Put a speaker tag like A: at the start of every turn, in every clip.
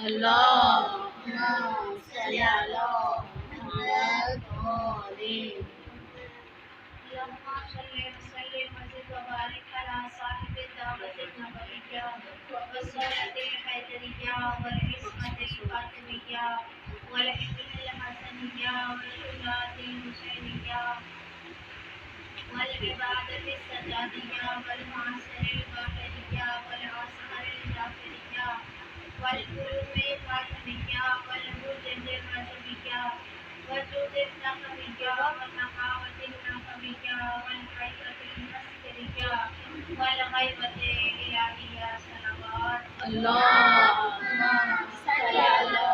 A: اللهم صل على محمد وآله
B: اللهم صل وسلم وبارك على صاحب الدعوة النبوية والصلاة الحيدرية والعصمة الفاطمية والحكم الحسنية والشجاعة الحسينية والعبادة السجادية والمعصر الباطنية والعصمر الجعفرية والقلوب الفاطمية والهود الرجبية والجود النقبية والنقاوة النقبية والحيرة المسكرية والغيبة الإلهية صلوات
A: اللهم صل على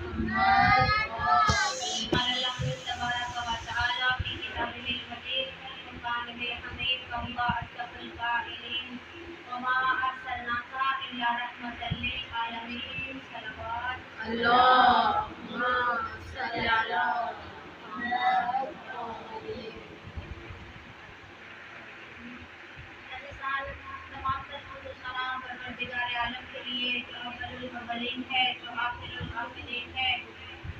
A: محمد وآله
B: قال الله تبارك وتعالى في كتابه المجيد والفرقان الحميد وهو أصدق القائلين وما أرسلناك إلا رحمة للعالمين صلوات
A: اللهم صل على محمد وآله
B: تمام سلام پروردگار عالم کے لیے جو اول الاولین ہے جو آخر الآخرین ہے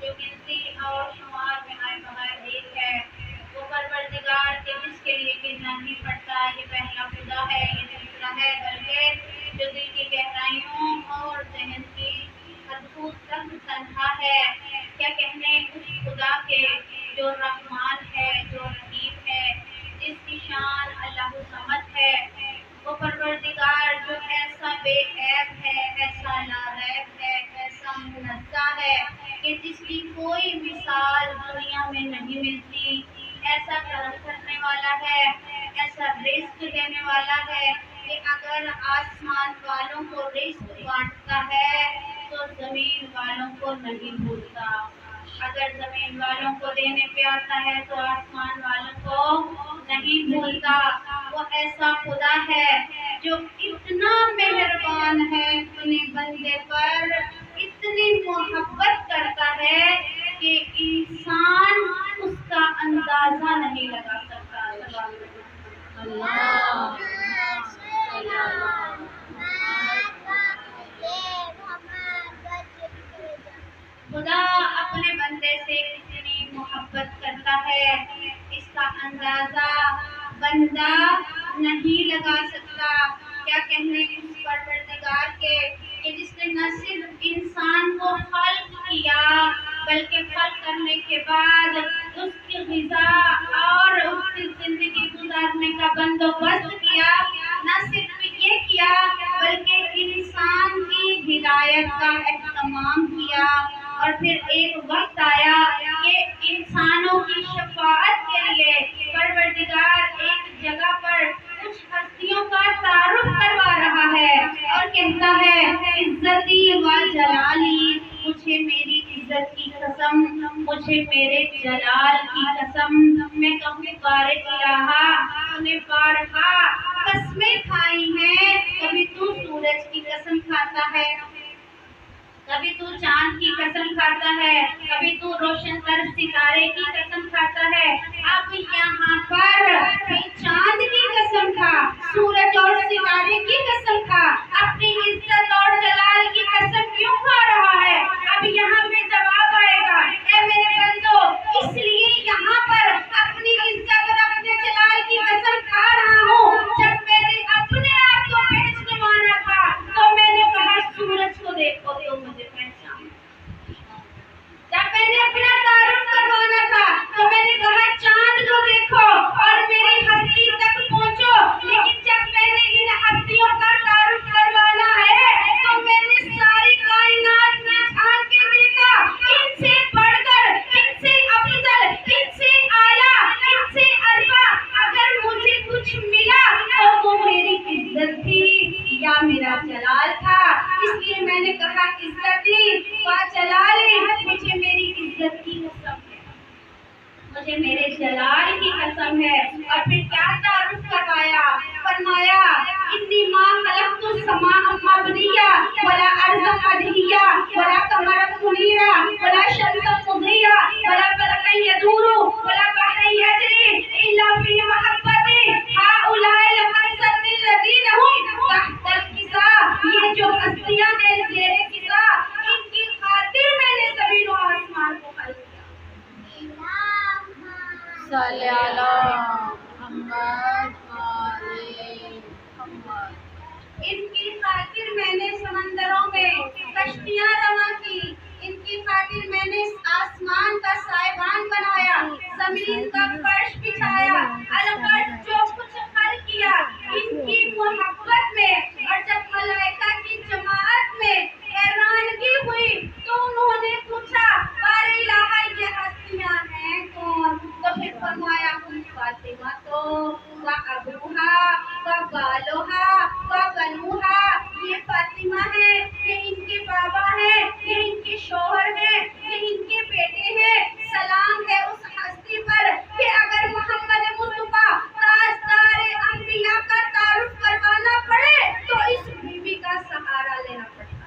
B: جو گنتی اور شمار میں آئے بغیر ایک ہے وہ پروردگار کے جس کے لیے گننا نہیں پڑتا یہ پہلا خدا ہے یہ دوسرا ہے بلکہ جو دل کی گہرائیوں اور ذہن کی ادبھوت تک تنہا ہے کیا کہنے اس خدا کے جو رحمان ہے جو رحیم ہے جس کی شان اللہ صمد ہے وہ پروردگار جو ایسا بے عیب ہے ایسا لاریب ہے ایسا منزہ ہے کہ جس کی کوئی مثال دنیا میں نہیں ملتی ایسا کرم کرنے والا ہے ایسا رزق دینے والا ہے کہ اگر آسمان والوں کو رزق بانٹتا ہے تو زمین والوں کو نہیں بھولتا اگر زمین والوں کو دینے پہ آتا ہے تو آسمان والوں کو نہیں بھولتا وہ ایسا خدا ہے جو اتنا مہربان ہے اپنے بندے پر اتنی محبت کرتا ہے کہ انسان اس کا اندازہ نہیں لگا سکتا
A: اللهم صل على
B: خدا اپنے بندے سے کتنی محبت کرتا ہے اس کا اندازہ بندہ نہیں لگا سکتا کیا کہنے اس پروردگار کے کہ جس نے نہ صرف انسان کو خلق کیا بلکہ خلق کرنے کے بعد اس کی غذا اور اس کی زندگی گزارنے کا بندوبست کیا نہ صرف یہ کیا بلکہ انسان کی ہدایت کا اہتمام کیا اور پھر ایک وقت آیا کہ انسانوں کی شفاعت کے لیے پروردگار ایک جگہ پر کچھ ہستیوں کا تعارف کروا رہا ہے اور کہتا ہے عزتی و جلالی مجھے میری عزت کی قسم مجھے میرے جلال کی قسم میں کبھی بارے الہا تو نے بارہا قسمیں کھائی ہیں کبھی تو سورج کی قسم کھاتا ہے کبھی تو چاند کی قسم کھاتا ہے کبھی تو روشن تر ستارے کی قسم کھاتا ہے اب یہاں پر چاند کی قسم کھا سورج اور ستارے کی قسم کھا اپنی عزت اور جلال کی قسم کیوں کھا رہا ہے اب یہاں پہ جواب آئے گا اے میرے بندو اس لیے یہاں پر اپنی عزت اور اپنے جلال کی قسم کھا رہا ہوں جب میں نے اپنے آپ کو پہچانوانا تھا تو میں نے کہا سورج کو دیکھو تو مجھے پہچان جب میں نے اپنا تعارف کروانا تھا تو میں نے کہا چاند کو دیکھو اور میری ہستی تک پہنچو لیکن جب میں نے ان ہستیوں کا تعارف کروانا ہے تو میں نے ساری کائنات میں چھان کے دیکھا ان سے بڑھ کر ان سے افضل ان سے اعلیٰ ان سے ارفع اگر مجھے کچھ ملا تو وہ میری عزت تھی یا میرا جلال تھا اس لیے میں نے کہا عزتی و جلالی مجھے میری عزت کی قسم ہے مجھے میرے جلال کی قسم ہے اور پھر کیا تعارف کروایا فرمایا انی ما خلقت السماء مبنیہ ولا ارض مدحیہ ولا قمر منیرہ ولا شمس مضیہ ولا فلک یدور ولا بحر یجری الا فی محبت هؤلاء کشتیاں رواں کی، ان کی خاطر میں نے آسمان کا سائبان بنایا، زمین کا فرش بچھایا، الارض جو کچھ خلق کیا ان کی محبت میں۔ اور جب ملائکہ کی جماعت میں حیرانگی ہوئی تو انہوں نے پوچھا بار الہ یہ ہستیاں ہیں کون؟ تو پھر فرمایا ہم فاطمہ تو و ابوہا و بالوہا و بنوہا، یہ فاطمہ ہے، یہ ان کے بابا ہیں، یہ ان کے شوہر ہیں، یہ ان کے بیٹے ہیں۔ سلام ہے اس ہستی پر کہ اگر محمد مصطفیٰ تاجدار انبیاء کا تعارف کروانا پڑے تو اس بیوی کا سہارا لینا پڑتا۔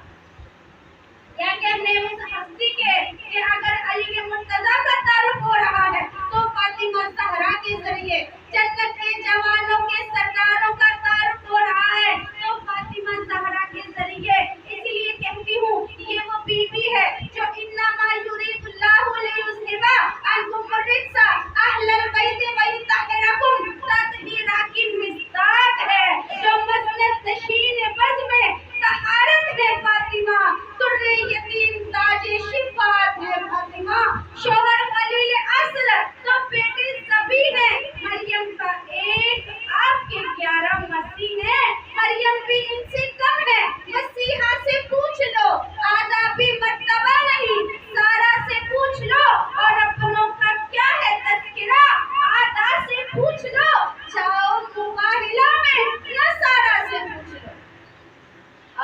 B: کیا کہنے اس ہستی کے کہ اگر علی مرتضیٰ کا تعارف ہو رہا ہے تو فاطمہ زہرا کے ذریعے، جنت کے جوانوں کے سرداروں کا تعارف ہو رہا ہے تو فاطمہ زہرا کے ذریعے۔ اس لیے کہتی ہوں یہ وہ بیوی ہے جو انما یرید اللہ لیذھب عنکم الرجس اہل البیت ویطہرکم تطہیرا کی مصداق ہے، جو مسند نشین بز میں طہارت ہے فاطمہ، در یتیم تاج شفاعت ہے فاطمہ، شوہر خلیل اصل تو بیٹی زبی ہے، مریم کا ایک آپ کے 11 مسیح ہیں، مریم بھی ان سے کم ہے، مسیحا سے پوچھ لو، آدابی مرتبہ نہیں، سارا سے پوچھ لو، اور اپنوں کا کیا ہے تذکرہ، آدا سے پوچھ لو، جاؤ مباہلہ میں نصارا سے پوچھ لو۔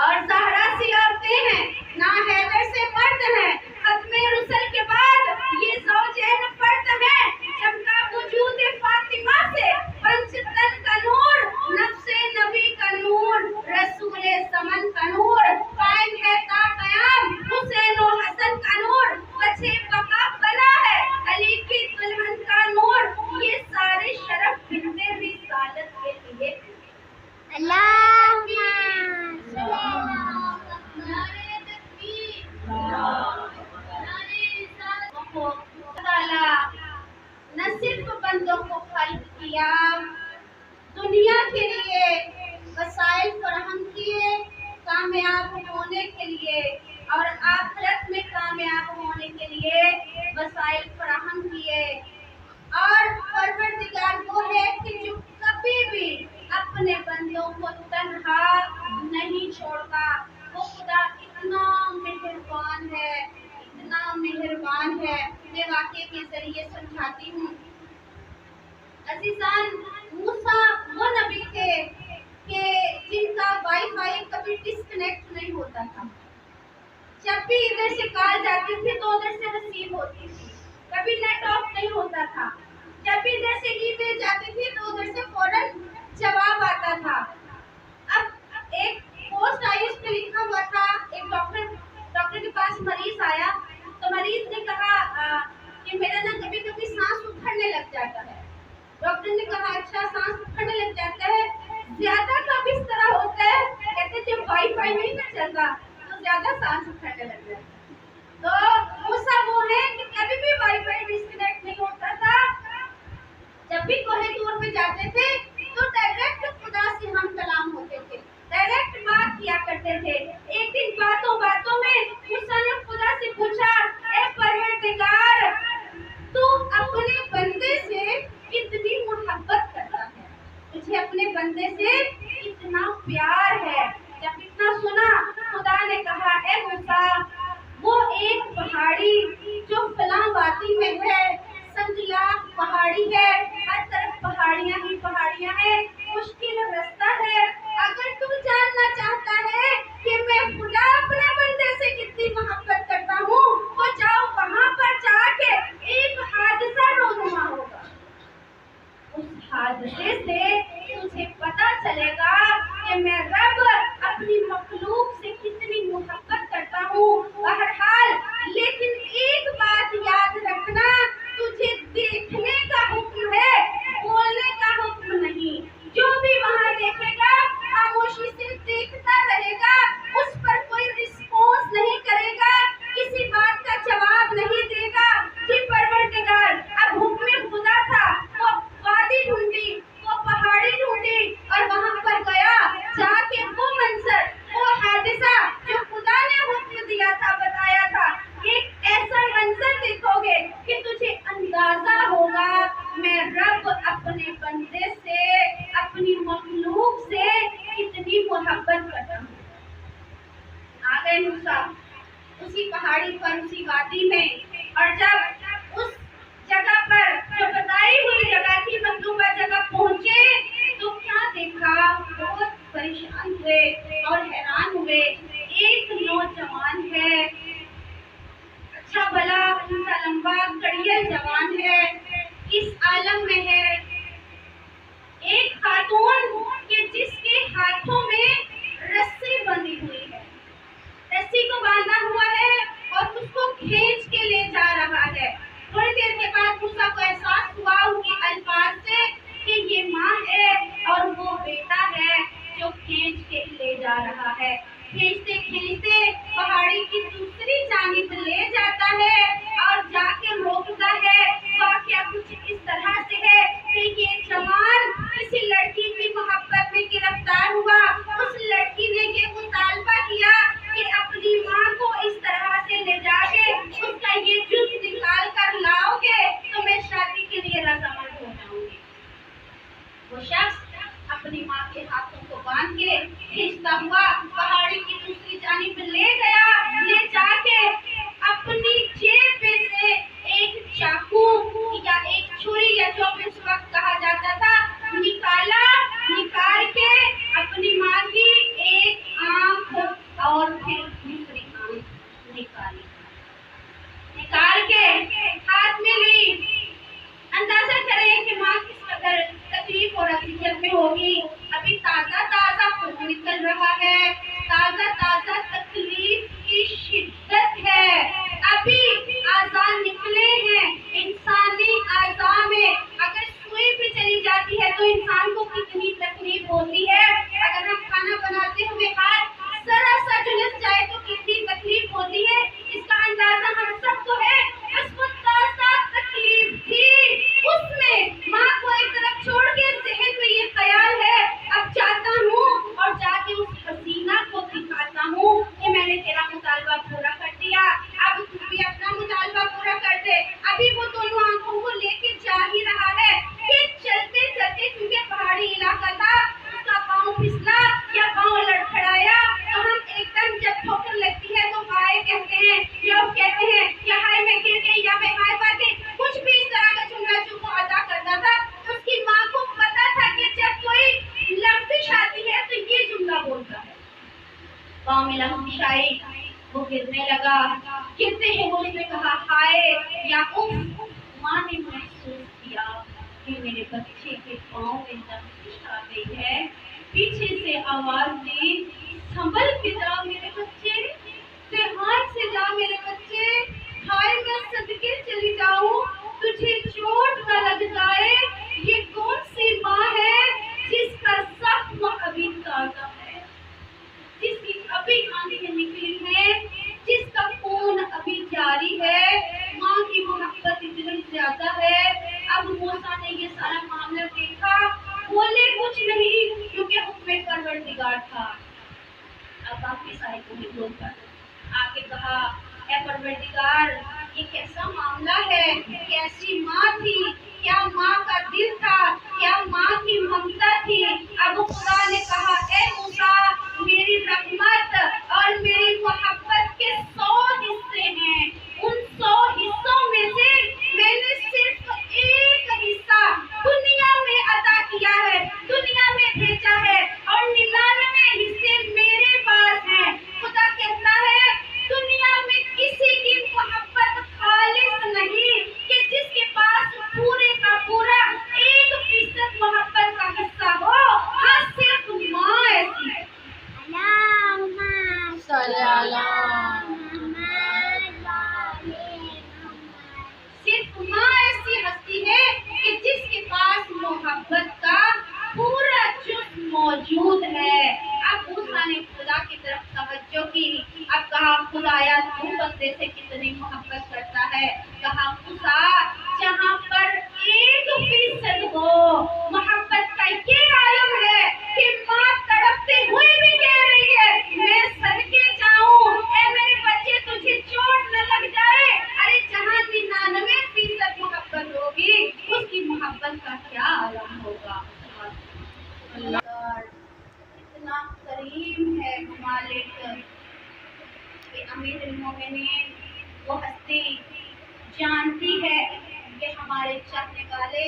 B: اور زہرا سی عورتیں ہیں، نہ حیدر سے مرد ہیں، ختم رسل کے بعد یہ زوجین فرد ہیں، چمکا وجود فاطمہ سے پنچتن کا نور، نفس نبی کا نور، رسول زمن کا نور، قائم ہے تا قیام حسین و حسن کا نور، بچے بقا بنا ہے علی کی دلہن کا نور، یہ سارے شرف بنت رسالت کے لیے۔ نہ صرف بندوں کو خلق کیا، دنیا کے لیے وسائل فراہم کیے کامیاب ہونے کے لیے، اور آخرت میں کامیاب ہونے کے لیے وسائل فراہم کیے۔ اور پروردگار وہ ہے کہ جو کبھی بھی اپنے بندوں کو تنہا نہیں چھوڑتا، وہ خدا اتنا مہربان ہے، اتنا مہربان ہے۔ میں واقعے کے ذریعے سمجھاتی ہوں۔ عزیزان، موسیٰ وہ نبی تھے کہ جن کا وائی فائی کبھی ڈسکنیکٹ نہیں ہوتا تھا، جب بھی ادھر سے کال جاتی تھی تو ادھر سے ریسیو ہوتی تھی، کبھی نیٹ آف نہیں ہوتا تھا، جب بھی ادھر سے ای میل جاتی تھی تو ادھر سے فوراً جواب آتا تھا۔ اب ایک پوسٹ آئی، اس پہ لکھا ہوا تھا، ایک ڈاکٹر کے پاس مریض آیا تو مریض نے کہا کہ میرا نا کبھی کبھی سانس اکھڑنے لگ جاتا ہے۔ ڈاکٹر نے کہا اچھا سانس اکھڑنے لگ جاتا ہے، زیادہ کب اس طرح ہوتا ہے؟ کہتے جب وائی فائی نہیں نہ چلتا تو زیادہ سانس اکھڑنے لگ جاتا ہے۔ تو موسیٰ وہ ہے کہ کبھی بھی وائی فائی ڈسکنیکٹ نہیں ہوتا تھا، جب بھی کوئی دور پہ جاتے تھے تو ڈائریکٹ خدا سے ہم کلام ہوتے تھے، ڈائریکٹ بات کیا کرتے تھے۔ ایک دن باتوں میں موسیٰ نے خدا سے پوچھا، اے پروردگار، تو اپنے بندے سے کتنی محبت کرتا ہے، تجھے اپنے بندے سے کتنا پیار ہے؟ جب اتنا سنا خدا نے کہا، اے موسیٰ، وہ ایک پہاڑی جو فلاں وادی میں ہے، سنگلاخ پہاڑی ہے، ہر طرف پہاڑیاں ہی پہاڑیاں ہیں، مشکل رستہ ہے، اگر تو جاننا چاہتا ہے کہ میں خدا اپنے بندے سے کتنی محبت کرتا ہوں تو جاؤ وہاں پر جا کے ایک حادثہ رونما ہوگا، اس حادثے سے تجھے پتا چلے گا کہ میں رب اپنی مخلوق سے کتنی محبت کرتا ہوں۔ بہرحال لیکن ایک بات یاد رکھنا، تجھے دیکھنے کا حکم ہے، بولنے کا حکم نہیں۔ فرسی وادی میں، اور جب اس جگہ پر جو بتائی ہوئی جگہ تھی مطلوبہ جگہ پہنچے تو کیا دیکھا، بہت پریشان ہوئے اور حیران ہوئے. ایک نوجوان ہے، اچھا بھلا اونچا لمبا کڑیل جوان ہے، اس عالم میں ہے. ایک خاتون کہ جس کے ہاتھوں میں رسی بندھی ہوئی ہے، رسی کو باندھا ہوا ہے اور اس کو کھینچ کے لے جا رہا ہے. تھوڑی دیر کے بعد موسیٰ کو احساس ہوا ان کے الفاظ سے کہ یہ ماں ہے اور وہ بیٹا ہے جو کھینچ کے لے جا رہا ہے. کھینچتے کھینچتے پہاڑی کی دوسری جانب لے جاتا ہے اور جا کے روکتا ہے. واقعہ کچھ اس طرح سے ہے کہ یہ جوان کسی لڑکی کی محبت میں گرفتار ہوا. اس لڑکی نے یہ مطالبہ کیا کہ اپنی ماں کو اس طرح سے لے جا کے اس کا یہ جز نکال کر لاؤ گے تو میں شادی کے لیے رضامند ہو جاؤں گی. وہ شخص اپنی ماں کے ہاتھوں کو باندھ کے کھینچتا ہوا پہاڑی کی دوسری جانب لے گیا. لے جا کے اپنی جیب میں سے ایک چاقو یا ایک چھری یا جو بھی اس وقت کہا جاتا تھا نکالا. نکال کے اپنی ماں کی ایک آنکھ اور پھر دوسری آنکھ نکالی. نکال کے ہاتھ میں لی. اندازہ کریں کہ ماں کس قدر تکلیف اور اذیت میں ہوگی. ابھی تازہ تازہ خون نکل رہا ہے، تازہ تازہ تکلیف کی شدت ہے، ابھی اعضاء نکلے ہیں. انسانی اعضاء میں اگر سوئی بھی چلی جاتی ہے تو انسان کو کتنی تکلیف ہوتی ہے. اگر ہم کھانا بناتے ہوئے ہاتھ ذرا سا جھلس جائے تو کتنی تکلیف ہوتی ہے. اس کا اندازہ ہم سب کو ہے. اس کو تازہ تکلیف تھی. اس میں ماں کو ایک طرف چھوڑ کے ذہن میں یہ خیال ہے اب جاتا ہوں اور جا کے اس حسینہ کو دکھاتا ہوں کہ میں نے تیرا مطالبہ پورا کر دیا، اب تم بھی اپنا مطالبہ پورا کر دے. ابھی وہ دونوں آنکھوں کو لے کے جا ہی رہا ہے کہ چلتے چلتے کیونکہ پہاڑی علاقہ تھا اس کا پاؤں پھسلا یا پاؤں لڑکھڑایا تو ہم ایک دم جب ٹھوکر لگتی ہے تو ہائے کہتے ہیں یا کہتے ہیں یا ہائے میں گر گئی یا میں ہائے پا گئی، کچھ بھی اس طرح کا جملہ جو وہ ادا کرتا تھا. اس کی ماں کو پتا تھا کہ جب کوئی لفظ آتی ہے تو یہ جملہ بولتا ہے. پاؤں میں لفظ آئی، وہ گرنے لگا. گرتے ہی وہ اس نے کہا ہائے یا اف. ماں نے محسوس کیا کہ میرے بچے کے پاؤں میں لفظ آ گئی ہے. پیچھے سے آواز دی سنبھل کے جا میرے بچے، دھیان سے جا میرے بچے. ہائے میں صدقے چلی جاؤں تجھے چوٹ نہ لگ جائے. یہ کون سی ماں ہے جس کا زخم ابھی تازہ ہے، جس کی ابھی آنکھیں نکلی ہیں، جس کا خون ابھی جاری ہے. ماں کی محبت اتنی زیادہ ہے. اب موسیٰ نے یہ سارا معاملہ دیکھا، بولے کچھ نہیں کیونکہ حکم پروردگار تھا. اب آپ کے سائے کو بھی بول کر آگے کہا اے پروردگار یہ کیسا معاملہ ہے، کیسی ماں تھی، کیا ماں کا دل تھا، کیا ماں کی ممتا تھی. اب خدا نے کہا اے موسیٰ میری رحمت اور میری محبت کے 100 حصے ہیں. ان 100 حصوں میں سے میں نے صرف ایک حصہ دنیا میں عطا کیا ہے، دنیا میں بھیجا ہے، اور 99 حصے میرے پاس ہیں. خدا کہتا ہے دنیا میں کسی کی محبت خالص نہیں کہ جس کے پاس پورے کا پورا 1% محبت کا حصہ ہو. ہاں صرف ماں ایسی ہے. صرف ماں ایسی ہستی ہے کہ جس کے پاس محبت کا پورا جز موجود ہے. اب موسیٰ نے خدا کی طرف توجہ کی. اب کہا خدایا تو بندے سے کتنی محبت کرتا ہے. کہا موسیٰ جہاں پر 1% ہو محبت کا یہ عالم ہے کہ ماں تڑپتے ہوئے بھی کہہ رہی ہے میں صدقے جاؤں اے میرے بچے تجھے چوٹ نہ لگ جائے. ارے جہاں 99% محبت ہوگی اس کی محبت کا کیا عالم ہوگا. اللہ اتنا کریم ہے مالک کہ امیر المومنین وہ ہستی جانتی ہے کہ ہمارے چاہنے والے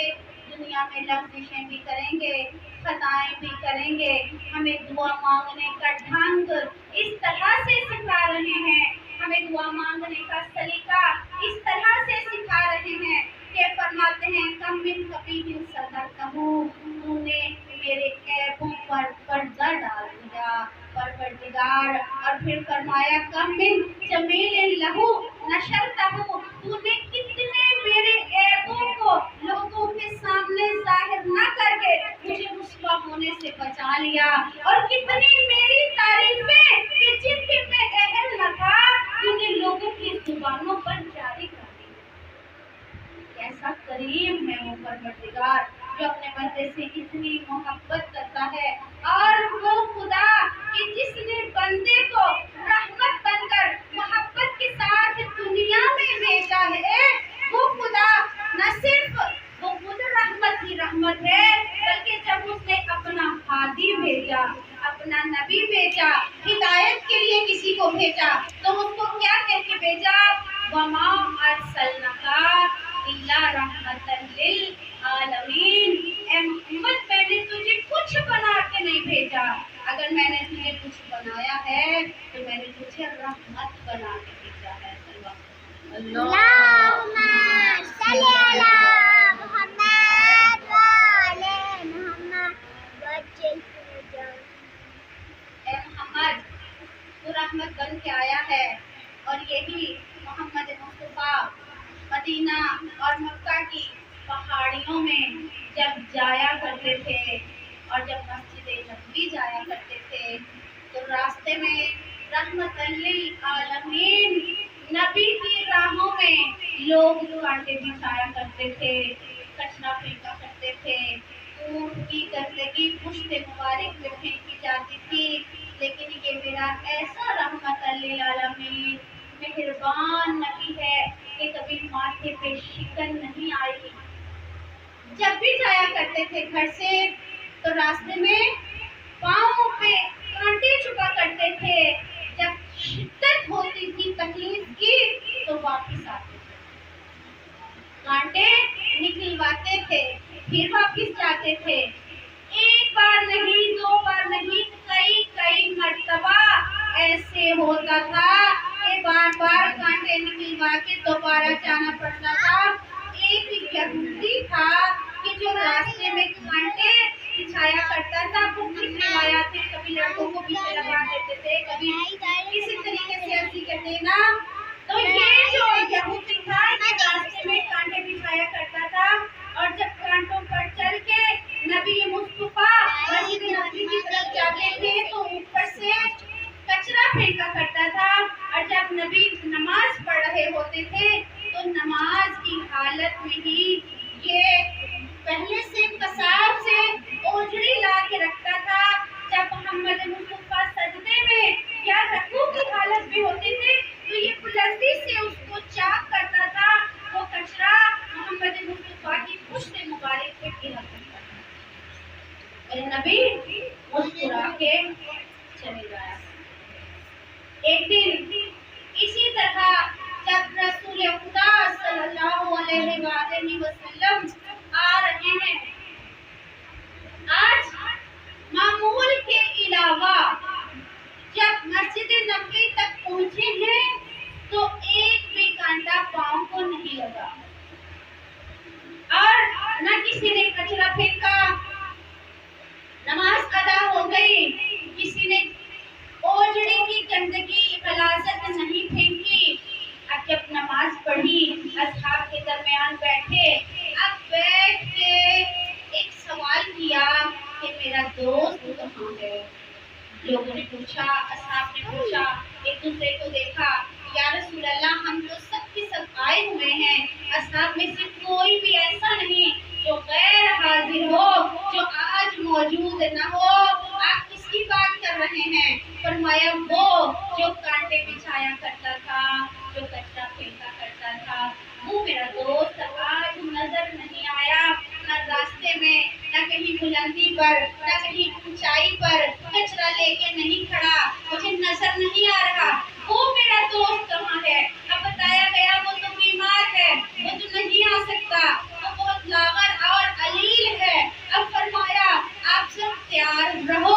B: دنیا میں لغزشیں بھی کریں گے، خطائیں بھی کریں گے، ہمیں دعا مانگنے کا ڈھنگ اس طرح سے سکھا رہے ہیں، ہمیں دعا مانگنے کا سلیقہ اس طرح سے سکھا رہے ہیں کہ فرماتے ہیں کم من کبھی صدقہ، تو نے میرے عیبوں پر پردہ ڈال دیا پروردگار، اور پھر فرمایا کم من جمیل لہو نشرتہ، تو نے کتنے میرے عیبوں کو لوگوں کے سامنے ظاہر نہ کر کے مجھے رسوا ہونے سے بچا لیا، اور کتنی میری تعریفیں کہ جن کے میں اہل نہ تھا تو نے لوگوں کی زبانوں پر جاری کر دی۔ کیسا کریم ہے وہ پروردگار جو اپنے بندے سے اتنی محبت کرتا ہے، اور وہ خدا کہ جس نے بندے کو رحمت بن کر محبت کے ساتھ دنیا میں بھیجا ہے، وہ خدا نہ صرف وہ خود رحمت ہی رحمت ہے، بلکہ جب اس نے اپنا ہادی بھیجا، اپنا نبی بھیجا، ہدایت کے لیے کسی کو بھیجا، تو اس کو کیا کہہ کے بھیجا؟ وَمَا أَرْسَلْنَاكَ إِلَّا رَحْمَةً لِلْعَالَمِينَ، اے محمد میں نے تجھے کچھ بنا کے نہیں بھیجا، اگر میں نے تجھے کچھ بنایا ہے تو میں نے تجھے رحمت بنا کے بھیجا ہے۔
A: اللہم صلی علی محمد وآل محمد وجل فرجہ۔
B: اے محمد تو رحمت بن کے آیا ہے، اور یہی محمد مصطفیٰ مدینہ اور مکہ کی پہاڑیوں میں جب جایا کرتے تھے اور جب مسجد نبوی جایا کرتے تھے تو راستے میں رحمت للعالمین نبی کی راہوں میں لوگ کانٹے بچھایا کرتے تھے، کچرا پھینکا کرتے تھے، اونٹ کی گندگی پشت مبارک پہ پھینکی جاتی تھی، لیکن یہ میرا ایسا رحمت للعالمین مہربان نبی ہے کہ کبھی ماتھے پہ شکن نہیں آئی۔ جب بھی جایا کرتے تھے گھر سے تو راستے میں پاؤں پہ کانٹے چپا کرتے تھے، جب شدت ہوتی تھی تکلیف کی تو واپس آتے تھے، کانٹے نکلواتے تھے، پھر واپس جاتے تھے، ایک بار نہیں، دو بار نہیں، کئی مرتبہ ایسے ہوتا تھا کہ بار بار کانٹے نکلوا کے دوبارہ جانا پڑتا تھا۔ ایک یہودی تھا کہ جو راستے میں کانٹے بچھایا کرتا تھا، کچھ روایات ہیں کبھی لڑکوں کو پیچھے لگا دیتے تھے، کبھی کسی طریقے سے ایسی کرتے نا، تو یہ جو یہودی تھا یہ راستے میں کانٹے بچھایا کرتا تھا، اور جب کانٹوں پر چل کے نبی مصطفیٰ مسجد نبوی کی طرف جاتے تھے تو اوپر سے کچرا پھینکا کرتا تھا، اور جب نبی نماز پڑھ رہے ہوتے تھے تو نماز کی حالت میں ہی یہ پہلے سے قصاب سے اوجڑی لا کے رکھتا تھا، جب محمد مصطفیٰ سجدے میں یا رکوع کی حالت میں ہوتے تھے تو یہ بلندی سے اس کو چاک کرتا تھا، وہ کچرا محمد مصطفیٰ کی پشت مبارک پہ گرا کرتا تھا۔ میرے نبی مسکرا کے چلے گیا۔ ایک دن اسی طرح جب رسول خدا صلی اللہ علیہ وآلہ وسلم آ رہے ہیں، آج معمول کے علاوہ جب مسجد نبوی تک پہنچے ہیں تو ایک بھی کانٹا پاؤں کو نہیں لگا، اور نہ کسی نے کچرا پھینکا، نماز ادا ہو گئی، کسی نے اوجڑی کی گندگی غلاظت نہیں پھینکی۔ اب جب نماز پڑھی اصحاب کے درمیان بیٹھے، اب بیٹھ کے ایک سوال کیا کہ میرا دوست کہاں ہے؟ لوگوں نے پوچھا، اصحاب نے پوچھا، ایک دوسرے کو دیکھا، یا رسول اللہ ہم تو سب کے سب آئے ہوئے ہیں، اصحاب میں سے کوئی بھی ایسا نہیں جو غیر حاضر ہو، جو آج موجود نہ ہو، آپ کس کی بات کر رہے ہیں؟ فرمایا وہ جو کانٹے بچھایا کرتا تھا، جو کچرا پھینکا کرتا تھا، وہ میرا دوست آج نظر نہیں آیا، نہ راستے میں، نہ کہیں بلندی پر، نہ کہیں اونچائی پر کچرا لے کے نہیں کھڑا، مجھے نظر نہیں آ رہا، وہ میرا دوست کہاں ہے؟ اب بتایا تیار رہو،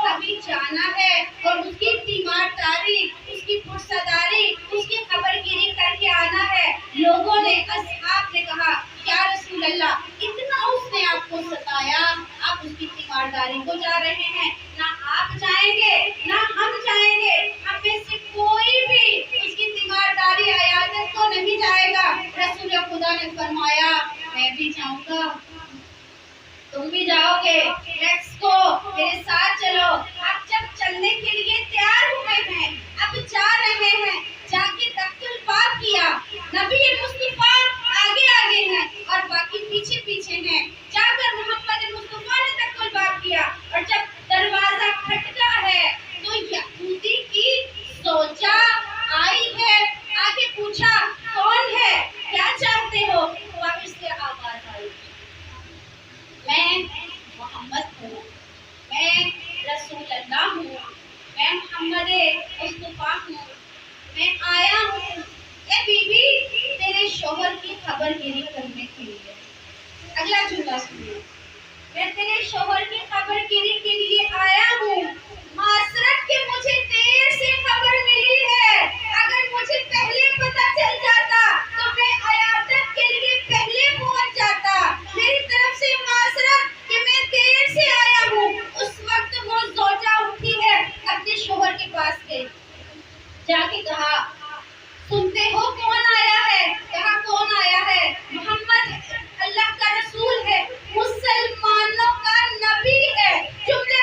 B: ابھی جانا ہے، اور اس کی تیمارداری، اس کی پرسداری، اس کی خبر گیری کر کے آنا ہے۔ لوگوں نے، اصحاب نے کہا یا رسول اللہ اتنا اس نے آپ کو ستایا، آپ اس کی تیمارداری کو جا رہے ہیں، نہ آپ جائیں گے نہ ہم جائیں گے، ہم میں سے کوئی بھی اس کی تیمارداری عیادت کو نہیں جائے گا۔ رسول خدا نے فرمایا میں بھی جاؤں گا، تم بھی جاؤ گے، لیٹس گو، میرے ساتھ چلو۔ آپ جب چلنے کے لیے تیار ہوئے ہیں، اب جا رہے ہیں، جا کے تخت الباب کیا، نبی مصطفیٰ آگے آگے ہیں اور باقی پیچھے پیچھے ہیں، جا کر محمد مصطفیٰ نے تخت الباب کیا، اور جب دروازہ کھٹکا ہے تو یہودی کی زوجہ آئی ہے، آگے پوچھا کون ہے، کیا چاہتے ہو؟ باہر سے آواز آئی میں محمد ہوں، میں رسول اللہ ہوں، میں محمد مصطفیٰ ہوں، میں آیا ہوں اے بی بی تیرے شوہر کی خبر گیری کرنے کے لیے۔ اگلا جملہ سنیے، میں تیرے شوہر کی خبر گیری کے لیے آیا ہوں، معذرت کہ مجھے دیر سے خبر ملی ہے، اگر مجھے پہلے پتہ چل جاتا تو میں عیادت کے لیے پہلے پہنچ جاتا، میری طرف سے معذرت کہ میں دیر سے آیا ہوں۔ اس وقت وہ زوجہ اٹھی ہے، اپنے شوہر کے پاس گئی، جا کے کہا سنتے ہو کون آیا ہے؟ کہا کون آیا ہے؟ محمد اللہ کا رسول ہے، مسلمانوں کا نبی ہے۔ جملے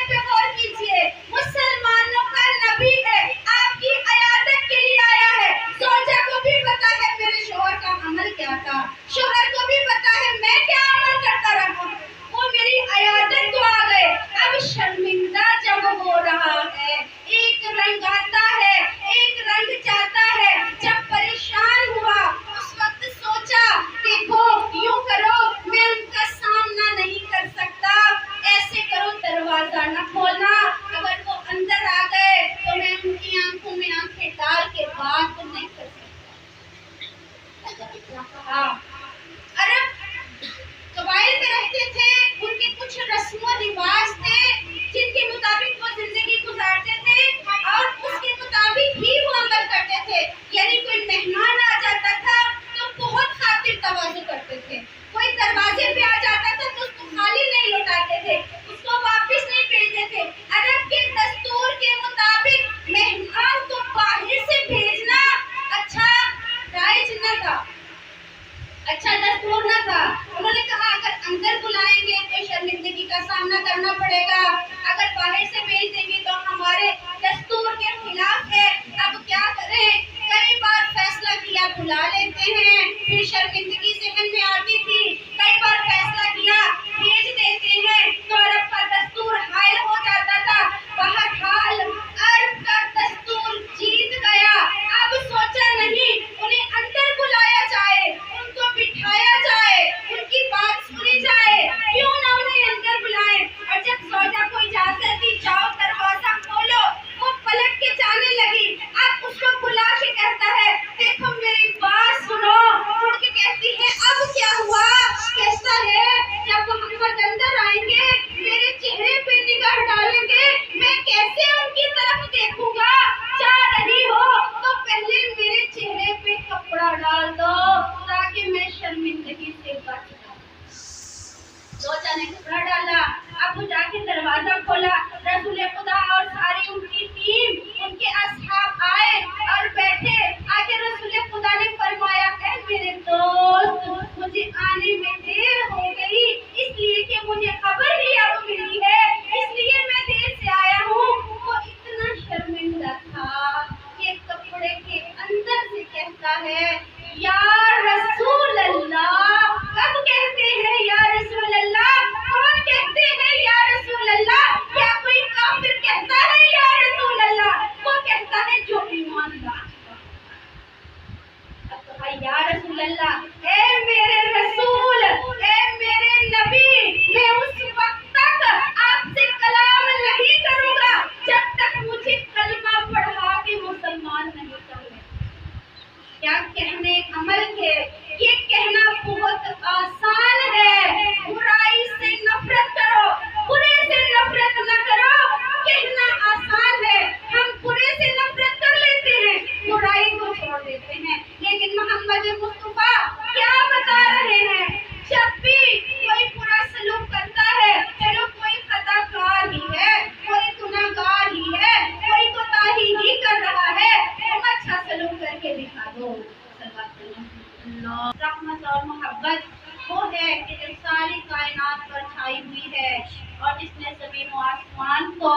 B: زمین و آسمان کو،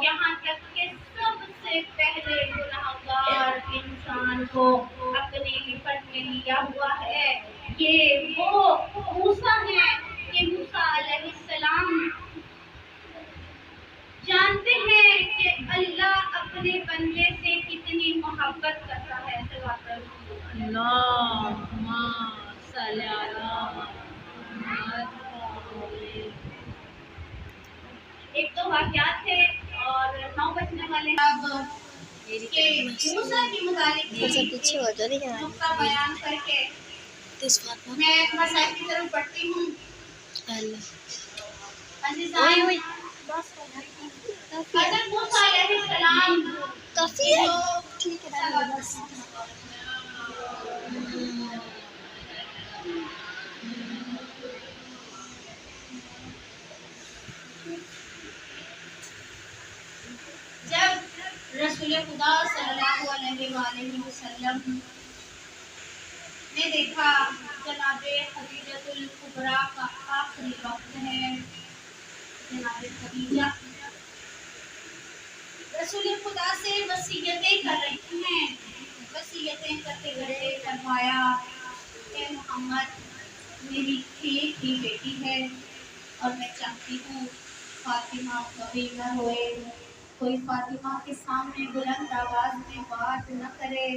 B: یہاں تک کہ سب سے پہلے گنہگار انسان کو اپنے لپٹ میں لیا ہوا ہے۔ یہ وہ موسیٰ ہیں کہ موسیٰ علیہ السلام جانتے ہیں کہ اللہ اپنے بندے سے کتنی محبت کرتا ہے۔
C: اللہم صلی علی محمد۔
B: ایک تو واقعات تھے اور 9 بجنے والے اب کہ موسیٰ کی متعلق نقطہ بیان کر کے میں مسائل کی طرف بڑھتی ہوں۔ عزیزان، حضرت موسیٰ علیہ السلام جب رسول خدا صلی اللہ علیہ وآلہ وسلم نے دیکھا جناب خدیجہ الکبریٰ کا آخری وقت ہے، جناب خدیجہ رسول خدا سے وصیتیں کر رہی ہیں، وصیتیں کرتے کرتے فرمایا اے محمد، میری ایک ہی بیٹی ہے اور میں چاہتی ہوں فاطمہ کبھی نہ روئے، کوئی فاطمہ کے سامنے بلند آواز میں بات نہ کرے،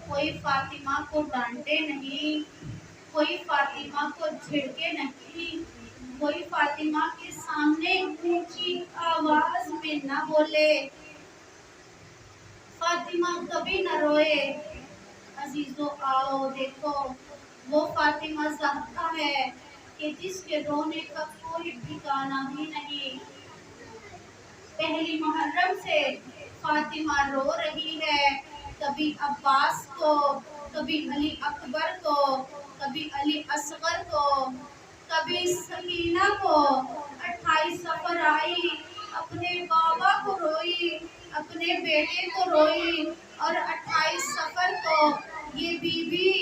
B: کوئی فاطمہ کو ڈانٹے نہیں، کوئی فاطمہ کو جھڑکے نہیں، کوئی فاطمہ کے سامنے اونچی آواز میں نہ بولے، فاطمہ کبھی نہ روئے۔ عزیزو آؤ دیکھو، وہ فاطمہ زہرا ہے کہ جس کے رونے کا کوئی ٹھکانہ ہی نہیں۔ پہلی محرم سے فاطمہ رو رہی ہے، کبھی عباس کو، کبھی علی اکبر کو، کبھی علی اصغر کو، کبھی سکینہ کو۔ 28 صفر آئی، اپنے بابا کو روئی، اپنے بیٹے کو روئی، اور 28 صفر کو یہ بی بی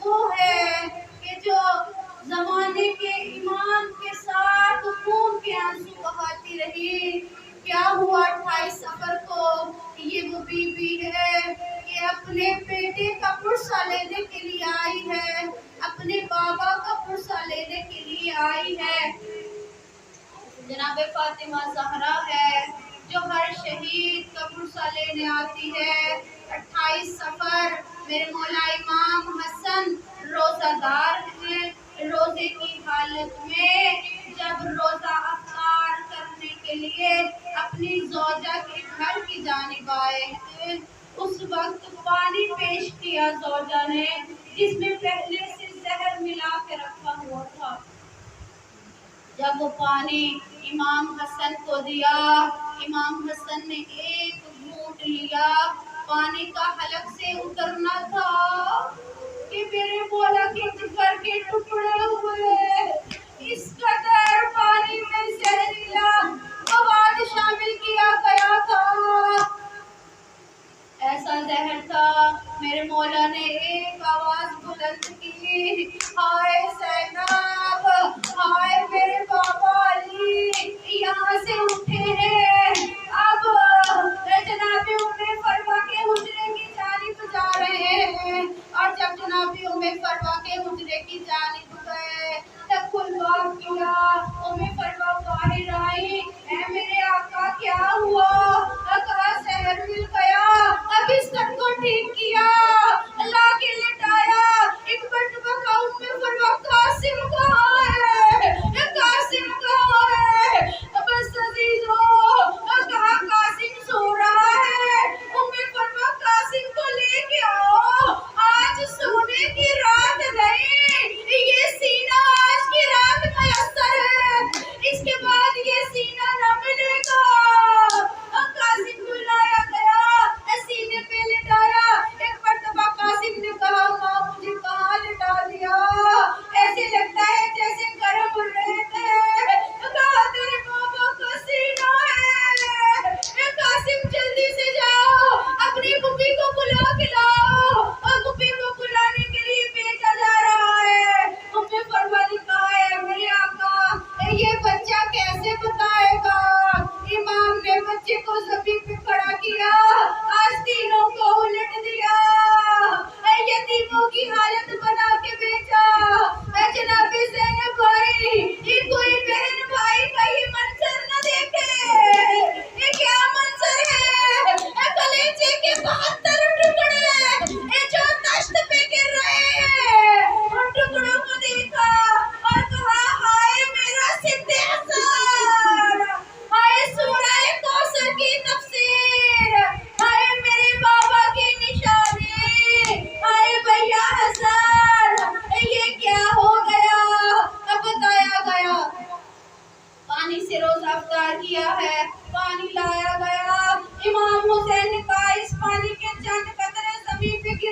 B: وہ ہے کہ جو زمانے کے ایمان کے ساتھ خون کے آنسو بہاتی رہی۔ کیا ہوا 28 صفر کو؟ یہ وہ بی بی ہے کہ اپنے بیٹے کا پرسہ لینے کے لیے آئی ہے، اپنے بابا کا پرسہ لینے کے لیے آئی ہے۔ جناب فاطمہ زہرا ہے جو ہر شہید کا پرسہ لینے آتی ہے۔ 28 صفر میرے مولا امام حسن روزہ دار ہیں، روزے کی حالت میں جب روزہ افطار کرنے کے لیے اپنی زوجہ کے گھر کی جانب آئے ہیں، اس وقت پانی پیش کیا زوجہ نے جس میں پہلے سے زہر ملا کے رکھا ہوا تھا۔ جب وہ پانی امام حسن کو دیا، امام حسن نے ایک گھونٹ لیا، پانی کا حلق سے اترنا تھا کہ میرے مولا کے جگر کے ٹکڑے ہوئے۔ اس قدر پانی میں زہریلا مواد شامل کیا گیا تھا، ایسا زہر تھا۔ میرے مولا نے ایک آواز بلند کی، ہائے زینب، ہائے میرے بابا علی یہاں سے اٹھے ہیں، اب جناب ام فروا کے حجرے کی جانب جا رہے ہیں۔ اور جب جناب ام فروا کے حجرے کی جانب گئے، تب کلوا کیا، ام فروا باہر آئی، اے میرے آقا کیا ہوا؟ کہا زہر مل گیا، اب اس تن کو ٹھیک کیا، لا کے لٹایا۔ ایک مرتبہ کا ام فروا قاسم کہاں ہے؟ قاسم کہاں ہے؟ بس عزیزو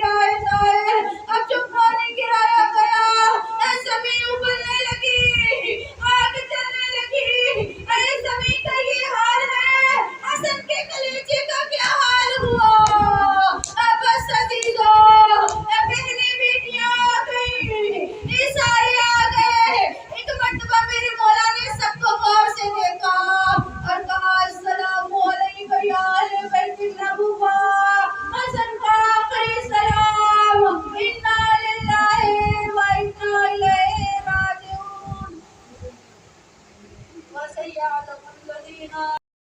D: آئے